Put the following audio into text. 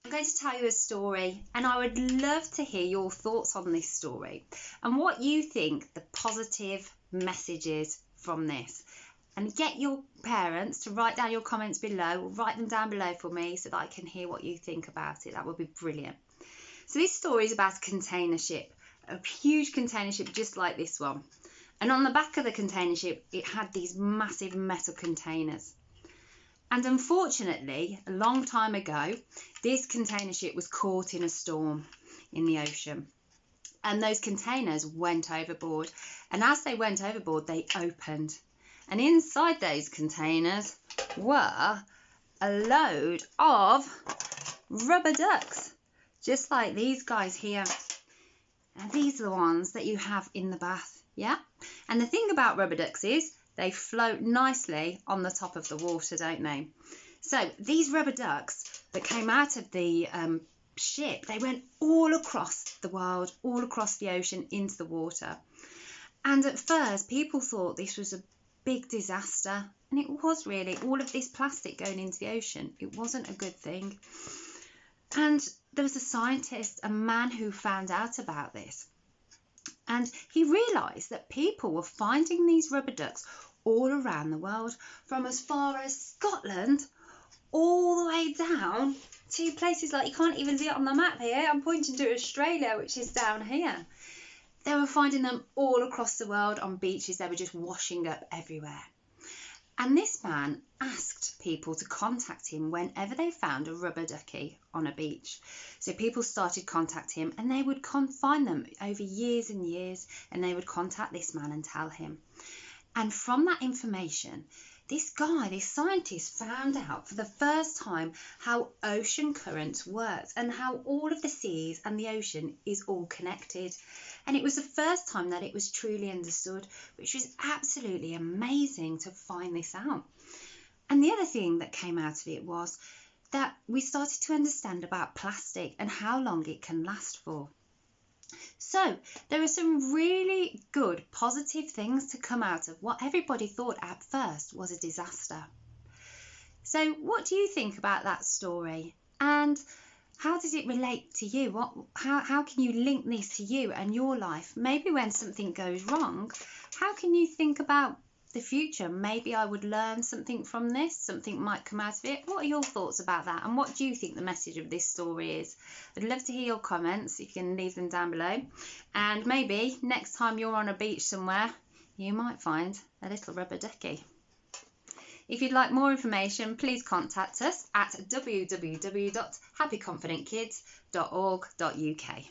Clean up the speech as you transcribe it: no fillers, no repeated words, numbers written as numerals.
I'm going to tell you a story, and I would love to hear your thoughts on this story and what you think the positive message is from this. And get your parents to write down your comments below, or write them down below for me so that I can hear what you think about it. That would be brilliant. So this story is about a container ship, a huge container ship just like this one. And on the back of the container ship, it had these massive metal containers. And unfortunately, a long time ago, this container ship was caught in a storm in the ocean. And those containers went overboard. And as they went overboard, they opened. And inside those containers were a load of rubber ducks, just like these guys here. And these are the ones that you have in the bath, yeah? And the thing about rubber ducks is they float nicely on the top of the water, don't they? So these rubber ducks that came out of the ship, they went all across the world, all across the ocean into the water. And at first, people thought this was a big disaster. And it was really. All of this plastic going into the ocean, it wasn't a good thing. And there was a scientist, a man who found out about this. And he realised that people were finding these rubber ducks all around the world, from as far as Scotland all the way down to places like, you can't even see it on the map here, I'm pointing to Australia, which is down here. They were finding them all across the world on beaches. They were just washing up everywhere. And this man asked people to contact him whenever they found a rubber ducky on a beach. So people started contacting him, and they would find them over years and years, and they would contact this man and tell him. And from that information, this guy, this scientist, found out for the first time how ocean currents worked and how all of the seas and the ocean is all connected. And it was the first time that it was truly understood, which was absolutely amazing to find this out. And the other thing that came out of it was that we started to understand about plastic and how long it can last for. So there are some really good positive things to come out of what everybody thought at first was a disaster. So what do you think about that story? And how does it relate to you? How can you link this to you and your life? Maybe when something goes wrong, how can you think about the future? Maybe I would learn something from this, something might come out of it. What are your thoughts about that? And what do you think the message of this story is? I'd love to hear your comments. You can leave them down below. And maybe next time you're on a beach somewhere, you might find a little rubber ducky. If you'd like more information, please contact us at www.happyconfidentkids.org.uk.